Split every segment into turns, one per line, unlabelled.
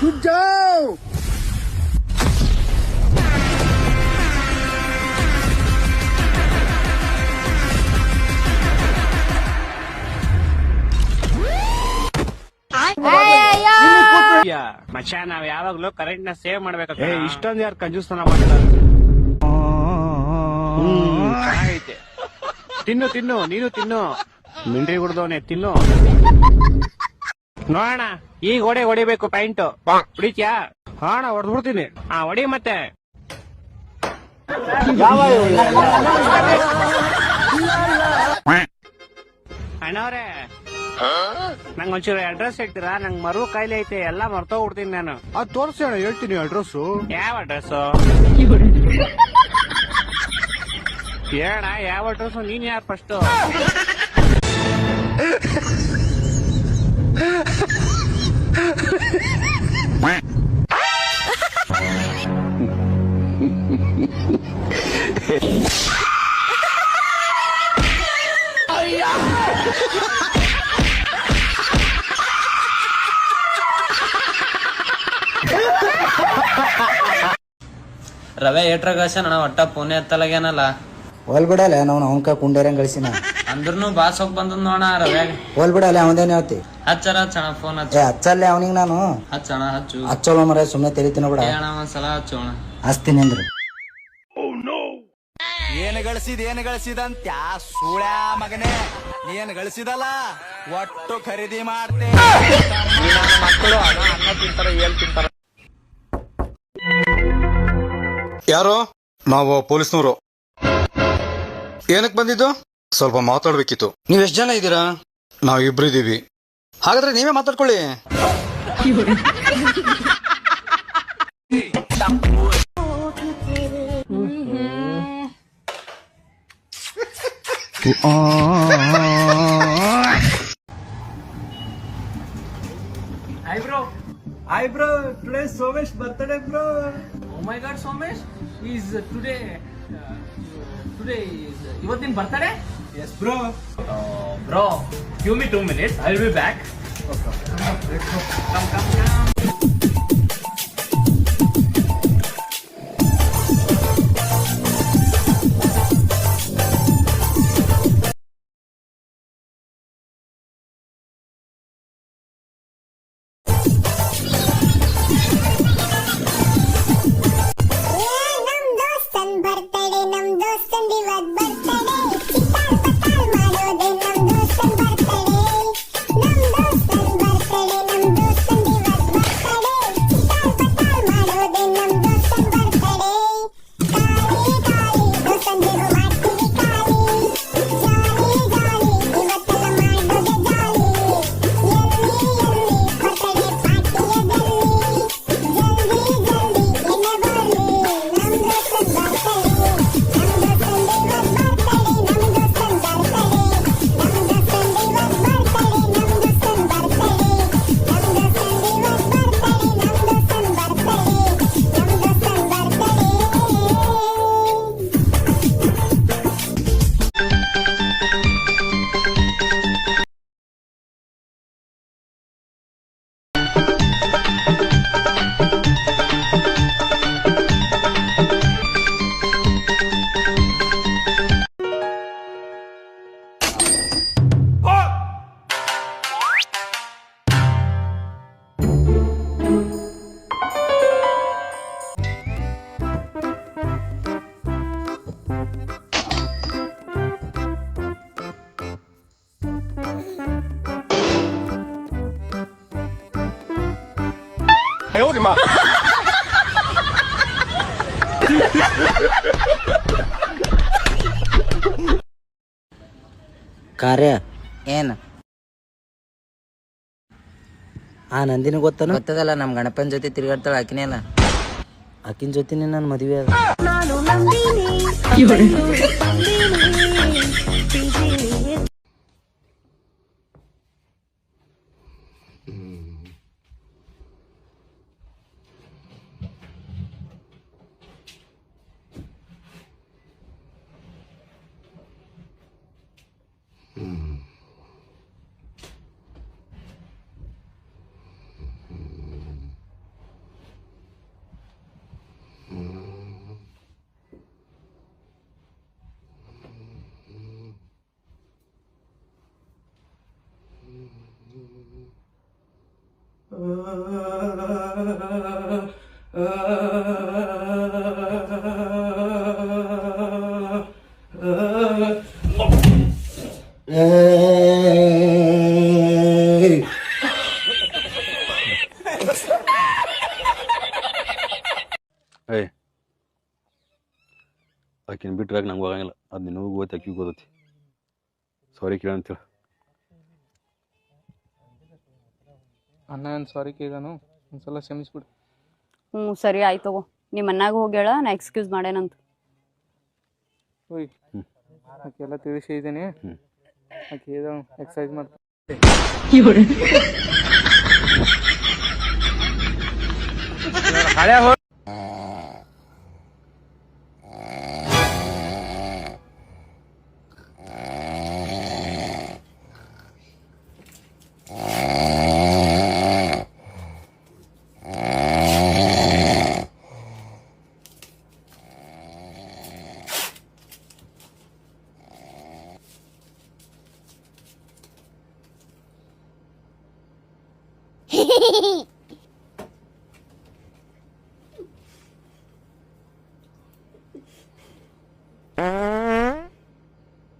Good job!
ಮಚ್ಚ ನಾವ್ ಯಾವಾಗ್ಲೂ ಕರೆಂಟ್ ನ ಸೇವ್ ಮಾಡ್ಬೇಕು.
ಇಷ್ಟೊಂದು ಯಾರು ಕಂಜೂಸ್ತನ ಮಾಡ್ತಾರೆ?
ಚೆನ್ನಾಗೈತೆ. ತಿನ್ನು ತಿನ್ನು, ನೀನು ತಿನ್ನು. ಮಿಂಡ್ರಿ ಹುಡ್ದವನೆ ತಿನ್ನು. ನೋಡೋಣ ಈಗ ಹೊಡಿಬೇಕು ಪಾಯಿಂಟ್. ಹೊಡಿತ್ಯಾ?
ಹಾ ನಾ ಹೊಡೆದ್ಬಿಡ್ತೀನಿ.
ಹೊಡಿ ಮತ್ತೆ. ಅಣ್ಣವ್ರೆ ನಂಗ್ ಒಂಚೂರು ಅಡ್ರೆಸ್ ಹೇಳ್ತೀರಾ? ನಂಗ್ ಮರು ಕಾಯಿಲೆ ಐತೆ, ಎಲ್ಲಾ ಮರ್ತೋಗ್ಬಿಡ್ತೀನಿ ನಾನು.
ಅದ್ ತೋರಿಸಿ ಅಣ್ಣ, ಹೇಳ್ತೀನಿ ಅಡ್ರೆಸ್.
ಯಾವ ಅಡ್ರೆಸ್ ಹೇಳಣ? ಯಾವ ಅಡ್ರೆಸ್? ನೀನ್ ಯಾರು ಫಸ್ಟ್?
ರವೆ ಏಟ್ರಾಗ ನಾ ಒಟ್ಟ ಪುಣೆ ಎತ್ತಲಾಗೇನಲ್ಲ.
ಹೋಲ್ ಬಿಡಲ್ಲ ನಾವು ಅವನ್ಕ ಕುಂಡೇರಂಗ್ ಗಳಿಸಿನ
ಅಂದ್ರೂ ಬಾಸ್ ಹೋಗ್ ಬಂದ್ ನೋಡ ರವ್ಯಾಗ.
ಹೋಲ್ ಬಿಡಲ್ಲ ಅವನೇನ್ ಹೇಳ್ತಿ?
ಹಚ್ಚರ ಹಚ್ಚಣ ಫೋನ್ ಹಚ್ಚ.
ಹಚ್ಚಲ್ಲೇ ಅವನಿಗೆ ನಾನು
ಹಚ್ಚಣ ಹಚ್ಚು.
ಹಚ್ಚೋಳ ಮರ ಸುಮ್ಮನೆ ತೆರಿತೀನ ಬಿಡ.
ಹೇಳ ಒಂದ್ಸಲ ಹಚ್ಚೋಣ.
ಹಚ್ತೀನಿ ಅಂದ್ರು.
ಏನು ಗಳಿಸಿದಂತ ಸೂಳ್ಯ ಮಗನೇ, ನೀನ್ ಗಳಿಸಿದಲ್ಲ ಒಟ್ಟು ಖರೀದಿ ಮಾಡ್ತೇ.
ಮಕ್ಕಳು ಅನ್ನ ತಿಂತಾರ, ಏಲ್ ತಿಂತಾರ.
ಯಾರೋ? ನಾವು ಪೊಲೀಸ್ನವರು. ಏನಕ್ಕೆ ಬಂದಿದ್ದು? ಸ್ವಲ್ಪ ಮಾತಾಡ್ಬೇಕಿತ್ತು. ನೀವ್ ಎಷ್ಟ್ ಜನ ಇದ್ದೀರಾ? ನಾವ್ ಇಬ್ರು ಇದೀವಿ. ಹಾಗಾದ್ರೆ ನೀವೇ ಮಾತಾಡ್ಕೊಳ್ಳಿ.
Hi bro, today Somesh birthday bro.
Oh my god, Somesh is today is ಇವತ್ತಿನ birthday?
Yes bro.
Bro, give me 2 minutes, I'll be back. Come.
ಕಾರ್ಯ ಏನ್ ಆ ನಂದಿನ ಗೊತ್ತನ? ಗೊತ್ತದಲ್ಲ, ನಮ್ ಗಣಪನ್ ಜೊತೆ ತಿರ್ಗಾಡ್ತಾಳ ಆಕಿನೇ ಅಲ್ಲ. ಆಕಿನ ಜೊತೆನೆ ನಾನು ಮದುವೆ ಅದ.
ಏಯ್ ಆಕಿನ ಬಿಟ್ರಾಗ ನಂಗೆ ಹೋಗಂಗಿಲ್ಲ ಅದು ನಿನಗೂ ಗೊತ್ತು ಆಕಿಗೂ ಗೊತ್ತೈತಿ ಸಾರಿ ಕೇಳ ಅಂತೇಳಿ
ಅಣ್ಣ ಏನು ಸಾರಿ ಕೇಳಿದಾನು ಒಂದ್ಸಲ ಕ್ಷಮಿಸ್ಬಿಡು.
ಸರಿ ಆಯ್ತು ತಗೋ ನಿಮ್ಮ ಮನ್ಯಾಗ ಹೋಗಿ ಹೇಳ ನಾ ಎಕ್ಸ್ಕ್ಯೂಸ್ ಮಾಡೇನಂತ.
ಓಯ್ ಆಕೆಲ್ಲ ತಿಳಿಸಿ ಇದ್ದೀನಿ. ಆಕೆ ಹೇಳಿದ ಎಕ್ಸಸೈಸ್ ಮಾಡ್ತಾ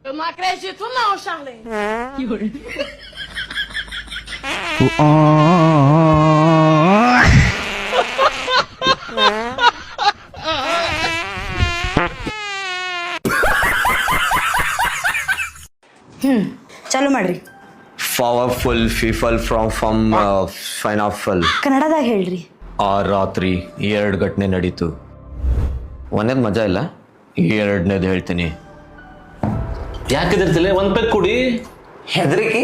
Eu não acredito não, Charlene.
ಚಾಲು ಮಾಡ್ರಿ.
ಪವರ್ಫುಲ್ ಫೀಫಲ್ ಫ್ರಮ್ ಫೈನಾಫಲ್
ಕನ್ನಡದಾಗ ಹೇಳ್ರಿ.
ಆ ರಾತ್ರಿ 2 ಘಟನೆ ನಡೀತು. ಒಂದೇದು ಮಜಾ ಇಲ್ಲ, 2ನೇದು ಹೇಳ್ತೀನಿ.
ಯಾಕಿದಿರ್ತಿಲ್ಲ ಒಂದ್ ಪೆಕ್ ಕುಡಿ.
ಹೆದರಿಕೆ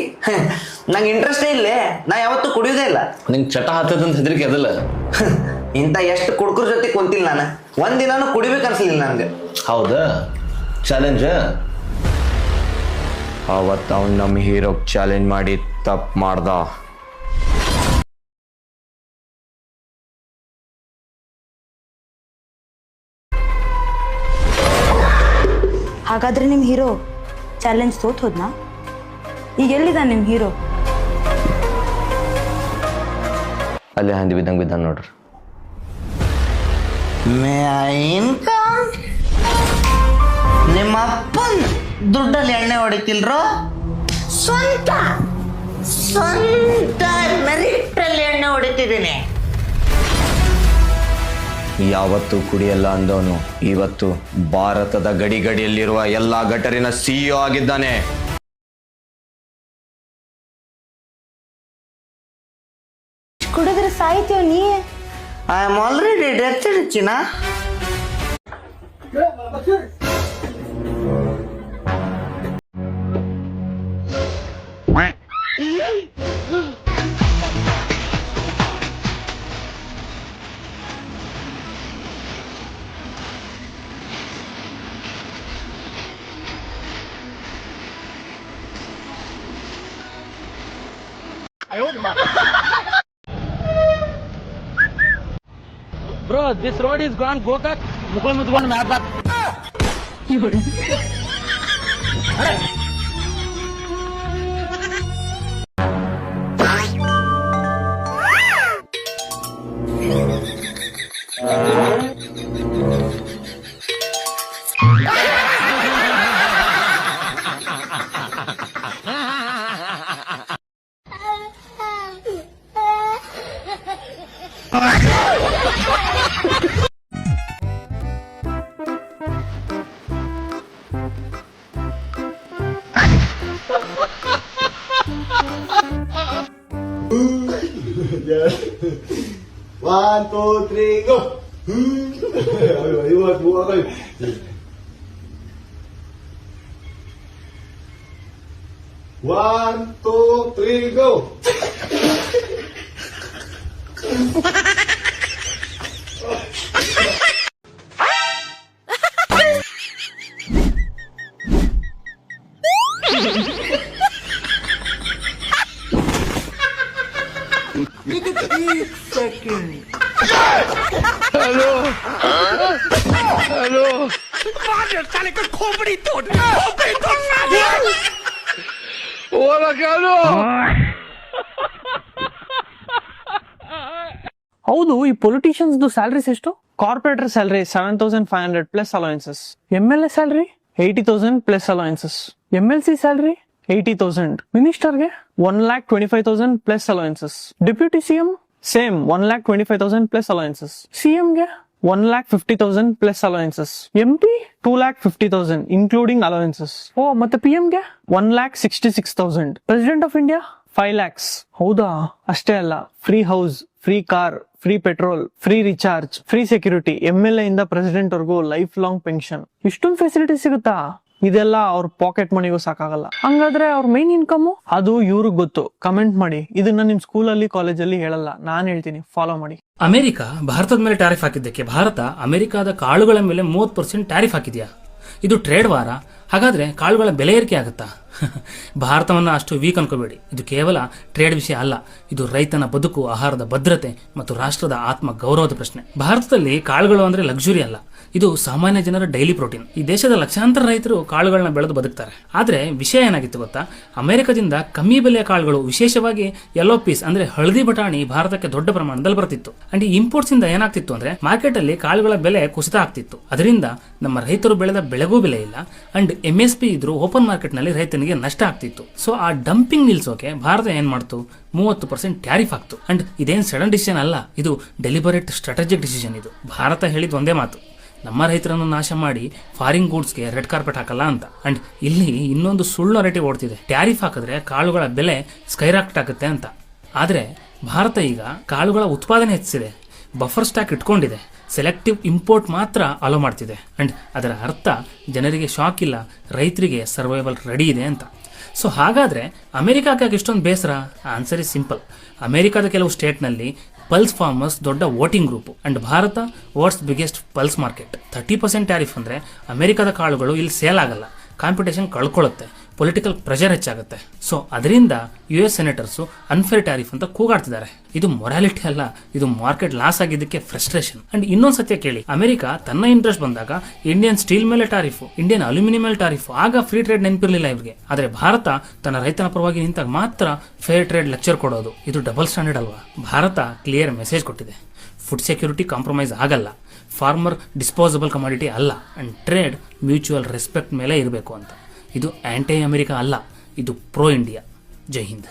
ನಂಗೆ ಇಂಟ್ರೆಸ್ಟೇ ಇಲ್ಲೇ, ನಾ ಯಾವತ್ತೂ ಕುಡಿಯೋದೇ ಇಲ್ಲ.
ನಿಂಗೆ ಚಟ ಹತ್ತದಂತ ಹೆದರಿಕೆ ಅದಲ್ಲ.
ಇಂಥ ಎಷ್ಟು ಕುಡ್ಕರ ಜೊತೆ ಕುಂತಿಲ್ಲ ನಾನು, ಒಂದಿನಾನು ಕುಡಿಬೇಕು ಅನ್ಸಲಿಲ್ಲ ನನಗೆ.
ಹೌದಾ? ಚಾಲೆಂಜ್
ಅವತ್ತು ಅವ್ನು ನಮ್ಮ ಹೀರೋಗೆ ಚಾಲೆಂಜ್ ಮಾಡಿ ತಪ್ಪು ಮಾಡ್ದ.
ಹಾಗಾದ್ರೆ ನಿಮ್ಮ ಹೀರೋ ಚಾಲೆಂಜ್ ಸೋತ್ ಹೋದ್ನಾ? ಈಗ ಎಲ್ಲಿದ ನಿಮ್ಮ ಹೀರೋ?
ಅಲ್ಲೇ ಹಂದಿ ಬಿದ್ದಂಗೆ ಬಿದ್ದ ನೋಡ್ರಿ.
ನಿಮ್ಮ ಅಪ್ಪನ್ ದುಡ್ಡಲ್ಲಿ ಎಣ್ಣೆ ಹೊಡಿತಿಲ್ರೋ? ಸ್ವಂತ ಮೆರಿಟಲ್ಲಿ ಎಣ್ಣೆ ಹೊಡಿತಿದ್ದೀನಿ.
ಯಾವತ್ತು ಕುಡಿಯಲ್ಲ ಅಂದವನು ಇವತ್ತು ಭಾರತದ ಗಡಿ ಗಡಿಯಲ್ಲಿರುವ ಎಲ್ಲ ಗಟರಿನ CEO ಆಗಿದ್ದಾನೆ.
ಕುಡಿದ್ರೆ ಸಾಯ್ತೀವ ನೀ.
ಐ ಆಮ್ ಆಲ್ರೆಡಿ ಡೆತ್ ಚಿನ್ನ.
Bro this road is gone Gokak. ಮುದ್ಕೊಂಡು map
One, two, three, go. One, two, three, go.
Hola, cabrón.
ಹೌದು, ಈ ಪೊಲಿಟಿಷಿಯನ್ಸ್ ಸ್ಯಾಲರೀಸ್ ಎಷ್ಟು? Corporator salary 7,500 plus allowances. MLA salary 80,000 plus allowances. MLC salary 80,000. ಮಿನಿಸ್ಟರ್ಗೆ 1,25,000 plus allowances. Deputy CM same 1,25,000 plus allowances. CMಗೆ 1,50,000 plus allowances. MP 2,50,000 including allowances. ಮತ್ತೆ PMಗೆ 1,66,000. President of India 5 lakhs. ಹೌದಾ? ಅಷ್ಟೇ ಅಲ್ಲ, free house, free car, free petrol, free recharge, free security, MLA ಇಂದ president ವರ್ಗೂ life long pension. ಇಷ್ಟೊಂದು facility ಸಿಗುತ್ತಾ? ಇದೆಲ್ಲ ಅವ್ರ ಪಾಕೆಟ್ ಮನಿಗೂ ಸಾಕಾಗಲ್ಲ. ಹಂಗಾದ್ರೆ ಅವ್ರ ಮೈನ್ ಇನ್ಕಮ್ ಅದು ಇವ್ರಿಗೆ ಗೊತ್ತು. ಕಮೆಂಟ್ ಮಾಡಿ. ಇದನ್ನ ನಿಮ್ ಸ್ಕೂಲಲ್ಲಿ ಕಾಲೇಜಲ್ಲಿ ಹೇಳಲ್ಲ, ನಾನ್ ಹೇಳ್ತೀನಿ, ಫಾಲೋ ಮಾಡಿ.
ಅಮೆರಿಕ ಭಾರತದ ಮೇಲೆ ಟ್ಯಾರಿಫ್ ಹಾಕಿದ್ದಕ್ಕೆ ಭಾರತ ಅಮೆರಿಕದ ಕಾಳುಗಳ ಮೇಲೆ 30% ಟ್ಯಾರಿಫ್ ಹಾಕಿದ್ಯಾ? ಇದು ಟ್ರೇಡ್ ವಾರ. ಹಾಗಾದ್ರೆ ಕಾಳುಗಳ ಬೆಲೆ ಏರಿಕೆ ಆಗುತ್ತಾ? ಭಾರತವನ್ನು ಅಷ್ಟು ವೀಕ್ ಅನ್ಕೋಬೇಡಿ. ಇದು ಕೇವಲ ಟ್ರೇಡ್ ವಿಷಯ ಅಲ್ಲ, ಇದು ರೈತನ ಬದುಕು, ಆಹಾರದ ಭದ್ರತೆ ಮತ್ತು ರಾಷ್ಟ್ರದ ಆತ್ಮ ಗೌರವದ ಪ್ರಶ್ನೆ. ಭಾರತದಲ್ಲಿ ಕಾಳುಗಳು ಅಂದ್ರೆ ಲಕ್ಸುರಿ ಅಲ್ಲ, ಇದು ಸಾಮಾನ್ಯ ಜನರ ಡೈಲಿ ಪ್ರೋಟೀನ್. ಈ ದೇಶದ ಲಕ್ಷಾಂತರ ರೈತರು ಕಾಳುಗಳನ್ನ ಬೆಳೆದು ಬದುಕ್ತಾರೆ. ಆದ್ರೆ ವಿಷಯ ಏನಾಗಿತ್ತು ಗೊತ್ತಾ? ಅಮೆರಿಕದಿಂದ ಕಮ್ಮಿ ಬೆಲೆಯ ಕಾಳುಗಳು, ವಿಶೇಷವಾಗಿ ಯೆಲ್ಲೋ ಪೀಸ್ ಅಂದ್ರೆ ಹಳದಿ ಬಟಾಣಿ, ಭಾರತಕ್ಕೆ ದೊಡ್ಡ ಪ್ರಮಾಣದಲ್ಲಿ ಬರ್ತಿತ್ತು. ಅಂಡ್ ಈ ಇಂಪೋರ್ಟ್ಸ್ ಇಂದ ಏನಾಗ್ತಿತ್ತು ಅಂದ್ರೆ ಮಾರ್ಕೆಟ್ ಅಲ್ಲಿ ಕಾಳುಗಳ ಬೆಲೆ ಕುಸಿತ ಆಗ್ತಿತ್ತು. ಅದರಿಂದ ನಮ್ಮ ರೈತರು ಬೆಳೆದ ಬೆಳೆಗೂ ಬೆಲೆ ಇಲ್ಲ, ಅಂಡ್ MSP ಇದ್ರು ಓಪನ್ ಮಾರ್ಕೆಟ್ ನಲ್ಲಿ ರೈತನಿಗೆ ನಷ್ಟ ಆಗ್ತಿತ್ತು. ಸೊ ಆ ಡಂಪಿಂಗ್ ನಿಲ್ಸೋಕೆ ಭಾರತ ಏನ್ ಮಾಡ್ತು? 30% ಟ್ಯಾರಿಫ್ ಆಗ್ತು. ಅಂಡ್ ಇದೇನ್ ಸಡನ್ ಡಿಸಿಷನ್ ಅಲ್ಲ, ಇದು ಡೆಲಿಬರೇಟ್ ಸ್ಟ್ರಾಟಜಿಕ್ ಡಿಸಿಷನ್. ಇದು ಭಾರತ ಹೇಳಿದ ಒಂದೇ ಮಾತು, ನಮ್ಮ ರೈತರನ್ನು ನಾಶ ಮಾಡಿ ಫಾರಿನ್ ಗೂಡ್ಸ್ಗೆ ರೆಡ್ ಕಾರ್ಪೆಟ್ ಹಾಕಲ್ಲ ಅಂತ. ಅಂಡ್ ಇಲ್ಲಿ ಇನ್ನೊಂದು ಸುಳ್ಳು ನರೇಟಿವ್ ಓಡ್ತಿದೆ, ಟ್ಯಾರಿಫ್ ಹಾಕಿದ್ರೆ ಕಾಳುಗಳ ಬೆಲೆ ಸ್ಕೈರಾಕೆಟ್ ಆಗುತ್ತೆ ಅಂತ. ಆದ್ರೆ ಭಾರತ ಈಗ ಕಾಳುಗಳ ಉತ್ಪಾದನೆ ಹೆಚ್ಚಿಸಿದೆ, ಬಫರ್ ಸ್ಟಾಕ್ ಇಟ್ಕೊಂಡಿದೆ, ಸೆಲೆಕ್ಟಿವ್ ಇಂಪೋರ್ಟ್ ಮಾತ್ರ ಅಲೋ ಮಾಡ್ತಿದೆ. ಅಂಡ್ ಅದರ ಅರ್ಥ ಜನರಿಗೆ ಶಾಕ್ ಇಲ್ಲ, ರೈತರಿಗೆ ಸರ್ವೈವಲ್ ರೆಡಿ ಇದೆ ಅಂತ. ಸೊ ಹಾಗಾದ್ರೆ ಅಮೆರಿಕಕ್ಕೆ ಇಷ್ಟೊಂದು ಬೇಸರ? Answer is simple. ಅಮೆರಿಕದ ಕೆಲವು ಸ್ಟೇಟ್ನಲ್ಲಿ ಪಲ್ಸ್ ಫಾರ್ಮರ್ಸ್ ದೊಡ್ಡ voting group, and Bharat world's biggest pulse market. 30% tariff ಅಂದ್ರೆ ಅಮೆರಿಕದ ಕಾಳುಗಳು ಇಲ್ಲಿ ಸೇಲ್ ಆಗಲ್ಲ, ಕಾಂಪಿಟೇಷನ್ ಕಳ್ಕೊಳ್ಳುತ್ತೆ, ಪೊಲಿಟಿಕಲ್ ಪ್ರೆಷರ್ ಹೆಚ್ಚಾಗುತ್ತೆ. ಸೊ ಅದರಿಂದ US ಸೆನೆಟರ್ಸು ಅನ್ಫೇರ್ ಟ್ಯಾರಿಫ್ ಅಂತ ಕೂಗಾಡ್ತಿದ್ದಾರೆ. ಇದು ಮೊರಾಲಿಟಿ ಅಲ್ಲ, ಇದು ಮಾರ್ಕೆಟ್ ಲಾಸ್ ಆಗಿದ್ದಕ್ಕೆ ಫ್ರಸ್ಟ್ರೇಷನ್. ಅಂಡ್ ಇನ್ನೊಂದು ಸತ್ಯ ಕೇಳಿ, ಅಮೆರಿಕ ತನ್ನ ಇಂಟ್ರೆಸ್ಟ್ ಬಂದಾಗ ಇಂಡಿಯನ್ ಸ್ಟೀಲ್ ಮೇಲೆ ಟ್ಯಾರಿಫ್, ಇಂಡಿಯನ್ ಅಲ್ಯೂಮಿನಿಯಂ ಮೇಲೆ ಟ್ಯಾರಿಫ್, ಆಗ ಫ್ರೀ ಟ್ರೇಡ್ ನೆನಪಿರಲಿಲ್ಲ ಇವ್ರಿಗೆ. ಆದ್ರೆ ಭಾರತ ತನ್ನ ರೈತನ ಪರವಾಗಿ ನಿಂತಾಗ ಮಾತ್ರ ಫೇರ್ ಟ್ರೇಡ್ ಲೆಕ್ಚರ್ ಕೊಡೋದು. ಇದು ಡಬಲ್ ಸ್ಟ್ಯಾಂಡರ್ಡ್ ಅಲ್ವಾ? ಭಾರತ ಕ್ಲಿಯರ್ ಮೆಸೇಜ್ ಕೊಟ್ಟಿದೆ, ಫುಡ್ ಸೆಕ್ಯೂರಿಟಿ ಕಾಂಪ್ರಮೈಸ್ ಆಗಲ್ಲ, ಫಾರ್ಮರ್ ಡಿಸ್ಪೋಸಬಲ್ ಕಮಾಡಿಟಿ ಅಲ್ಲ, ಅಂಡ್ ಟ್ರೇಡ್ ಮ್ಯೂಚುವಲ್ ರೆಸ್ಪೆಕ್ಟ್ ಮೇಲೆ ಇರಬೇಕು ಅಂತ. ಇದು ಆಂಟಿ ಅಮೆರಿಕ ಅಲ್ಲ, ಇದು ಪ್ರೋ ಇಂಡಿಯಾ. ಜೈ ಹಿಂದ್.